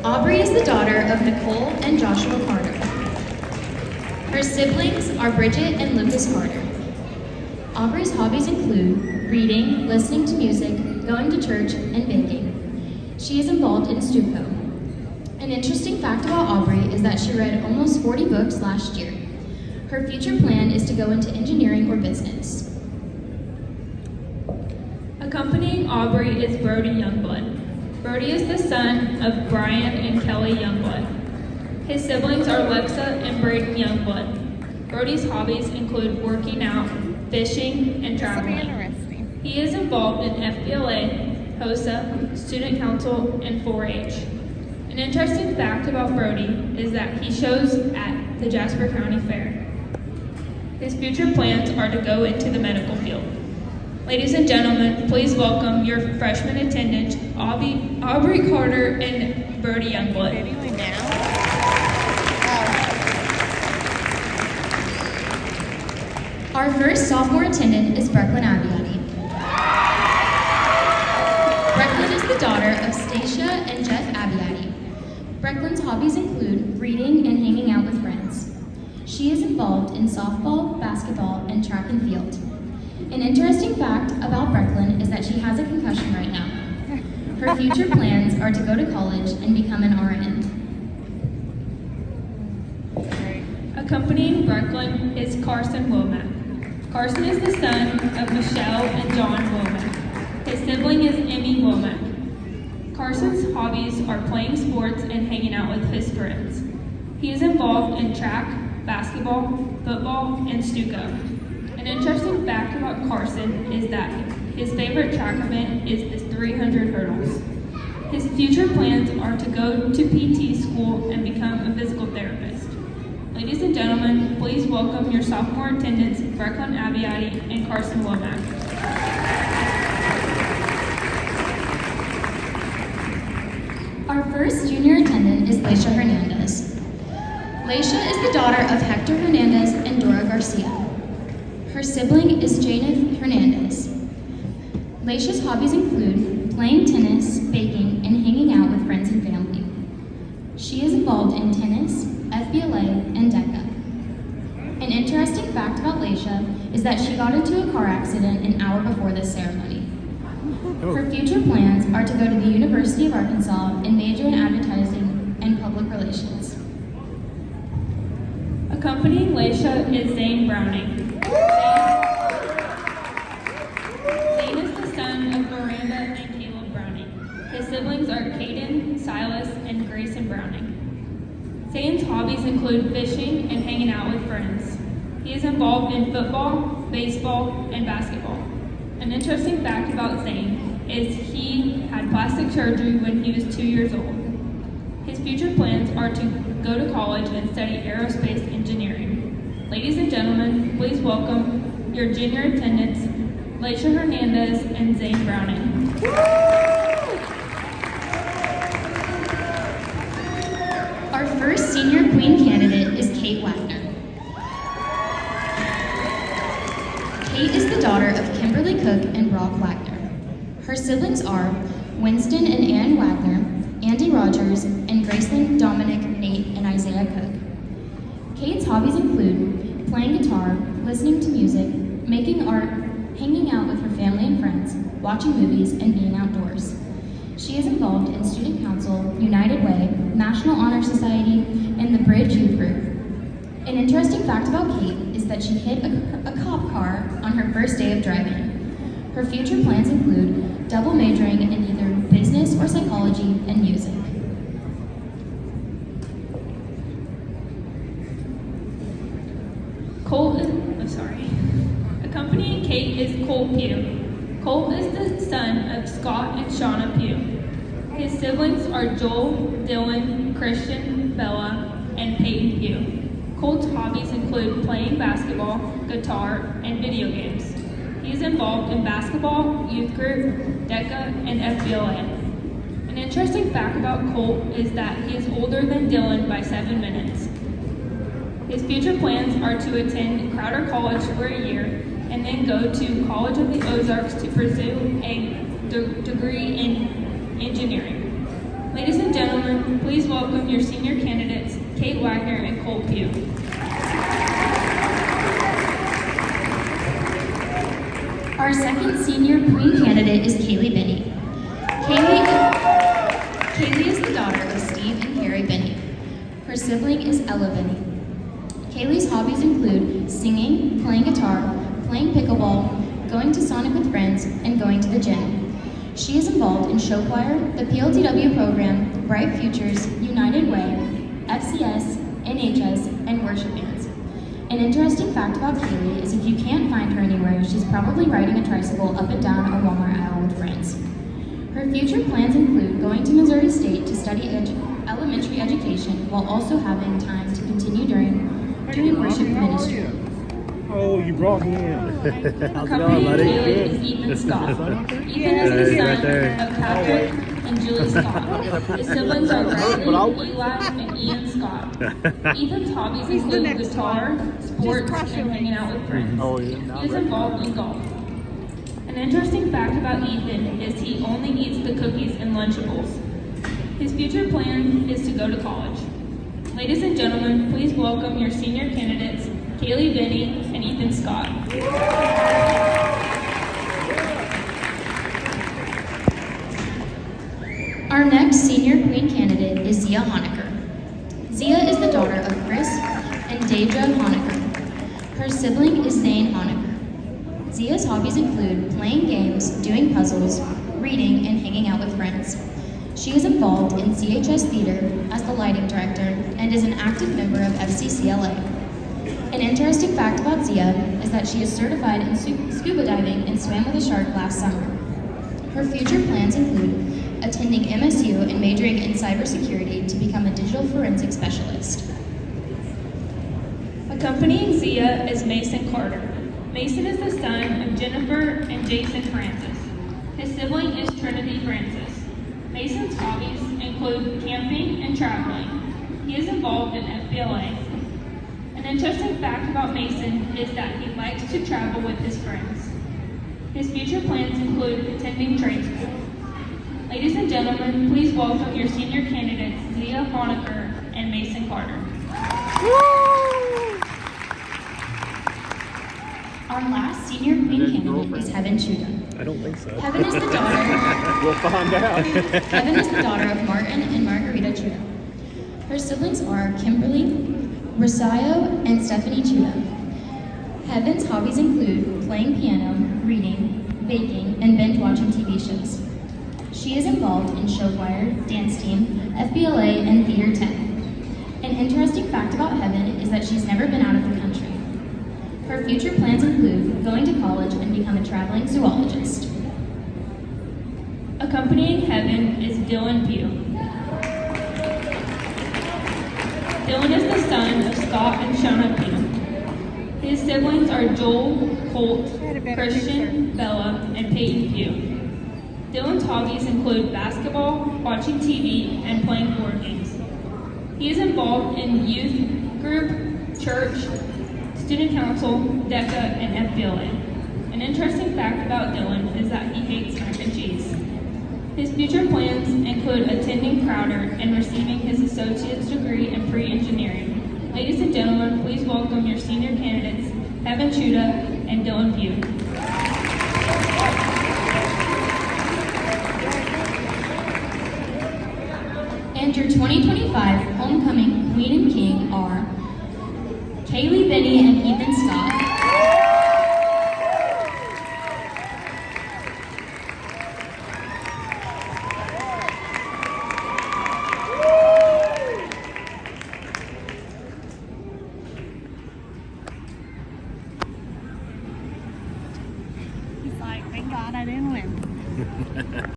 Aubrey is the daughter of Nicole and Joshua Carter. Her siblings are Bridget and Lucas Carter. Aubrey's hobbies include reading, listening to music, going to church, and baking. She is involved in Stuco. An interesting fact about Aubrey is that she read almost 40 books last year. Her future plan is to go into engineering or business. Accompanying Aubrey is Brody Youngblood. Brody is the son of Brian and Kelly Youngblood. His siblings are Lexa and Braden Youngblood. Brody's hobbies include working out, fishing, and traveling. He is involved in FBLA, HOSA, Student Council, and 4-H. An interesting fact about Brody is that he shows at the Jasper County Fair. His future plans are to go into the medical field. Ladies and gentlemen, please welcome your freshman attendants, Aubrey Carter and Brody Youngblood. Our first sophomore attendant is Brecklin Abiati. Brecklin is the daughter of Stacia and Jeff Abiati. Brecklin's hobbies include reading and hanging out with friends. She is involved in softball, basketball, and track and field. An interesting fact about Brecklin is that she has a concussion right now. Her future plans are to go to college and become an RN. Accompanying Brecklin is Carson Womack. Carson is the son of Michelle and John Womack. His sibling is Emmy Womack. Carson's hobbies are playing sports and hanging out with his friends. He is involved in track, basketball, football, and Stuco. An interesting fact about Carson is that his favorite track event is the 300 hurdles. His future plans are to go to PT school and become a physical therapist. Ladies and gentlemen, please welcome your sophomore attendants, Brecklin Abiati and Carson Womack. Our first junior attendant is Laisha Hernandez. Laisha is the daughter of Hector Hernandez and Dora Garcia. Her sibling is Janeth Hernandez. Laisha's hobbies include playing tennis, baking, and hanging out with friends and family. She is involved in tennis, FBLA, and DECA. An interesting fact about Laisha is that she got into a car accident an hour before this ceremony. Her future plans are to go to the University of Arkansas and major in advertising and public relations. Accompanying Laisha is Zane Browning. Zane is the son of Miranda and Caleb Browning. His siblings are Caden, Silas, and Grayson Browning. Zane's hobbies include fishing and hanging out with friends. He is involved in football, baseball, and basketball. An interesting fact about Zane is he had plastic surgery when he was 2 years old. His future plans are to go to college and study aerospace engineering. Ladies and gentlemen, please welcome your junior attendants, Laisha Hernandez and Zane Browning. Our first senior queen candidate is Kate Wagner. Kate is the daughter of Kimberly Cook and Brock Wagner. Her siblings are Winston and Ann Wagner, Andy Rogers, and Grayson, Dominic, Nate, and Isaiah Cook. Kate's hobbies include playing guitar, listening to music, making art, hanging out with her family and friends, watching movies, and being outdoors. She is involved in Student Council, United Way, National Honor Society, and the Bridge Youth Group. An interesting fact about Kate is that she hit a cop car on her first day of driving. Her future plans include double majoring in either business or psychology and music. Accompanying Kate is Colt Pugh. Colt is the son of Scott and Shauna Pugh. His siblings are Joel, Dylan, Christian, Bella, and Peyton Pugh. Colt's hobbies include playing basketball, guitar, and video games. He is involved in basketball, youth group, DECA, and FBLA. An interesting fact about Colt is that he is older than Dylan by 7 minutes. His future plans are to attend Crowder College for a year and then go to College of the Ozarks to pursue a degree in engineering. Ladies and gentlemen, please welcome your senior candidates, Kate Wagner and Colt Pugh. Our second senior queen candidate is Kaylee Binney. Kaylee is the daughter of Steve and Carrie Binney. Her sibling is Ella Binney. Kaylee's hobbies include singing, playing guitar, playing pickleball, going to Sonic with friends, and going to the gym. She is involved in show choir, the PLTW program, Bright Futures, United Way, FCS, NHS, and worship bands. An interesting fact about Kaylee is if you can't find her anywhere, she's probably riding a tricycle up and down a Walmart aisle with friends. Her future plans include going to Missouri State to study elementary education while also having time to continue doing worship ministry. Oh, you brought me in. How's it Accompanying going, buddy? Kaylee is Ethan Scott. Ethan is the son of Patrick and Julie Scott. His siblings are Riley, Eli, and Ian Scott. Ethan's hobbies include guitar, sports, and hanging out with friends. Oh, yeah. He is involved in golf. An interesting fact about Ethan is he only eats the cookies and Lunchables. His future plan is to go to college. Ladies and gentlemen, please welcome your senior candidates, Kaylee Binney and Ethan Scott. Our next senior queen candidate is Zia Honecker. Zia is the daughter of Chris and Deja Honecker. Her sibling is Zane Honecker. Zia's hobbies include playing games, doing puzzles, reading, and hanging out with friends. She is involved in CHS Theater as the lighting director and is an active member of FCCLA. An interesting fact about Zia is that she is certified in scuba diving and swam with a shark last summer. Her future plans include attending MSU and majoring in cybersecurity to become a digital forensic specialist. Accompanying Zia is Mason Carter. Mason is the son of Jennifer and Jason Francis. His sibling is Trinity Francis. Mason's hobbies include camping and traveling. He is involved in FBLA. An interesting fact about Mason is that he likes to travel with his friends. His future plans include attending trade school. Ladies and gentlemen, please welcome your senior candidates, Zia Honecker and Mason Carter. Our last senior queen candidate is Heaven Chuda. I don't think so. Heaven is the daughter. We'll find out. Heaven is the daughter of Martin and Margarita Chuda. Her siblings are Kimberly, Rosario, and Stephanie Chuda. Heaven's hobbies include playing piano, reading, baking, and binge watching TV shows. She is involved in show choir, dance team, FBLA, and Theater 10. An interesting fact about Heaven is that she's never been out of the country. Her future plans include going to college and become a traveling zoologist. Accompanying Heaven is Dylan Pugh. Dylan is the son of Scott and Shauna Pugh. His siblings are Joel, Colt, Christian, Bella, and Peyton Pugh. Dylan's hobbies include basketball, watching TV, and playing board games. He is involved in youth group, church, student council, DECA, and FBLA. An interesting fact about Dylan is that he hates mac and cheese. His future plans include attending Crowder and receiving his associate's degree in pre-engineering. Ladies and gentlemen, please welcome your senior candidates, Heaven Chuda and Dylan Pugh. And your 2025 homecoming queen and king are Kaylee Binney and Ethan Scott, He's like, thank God I didn't win.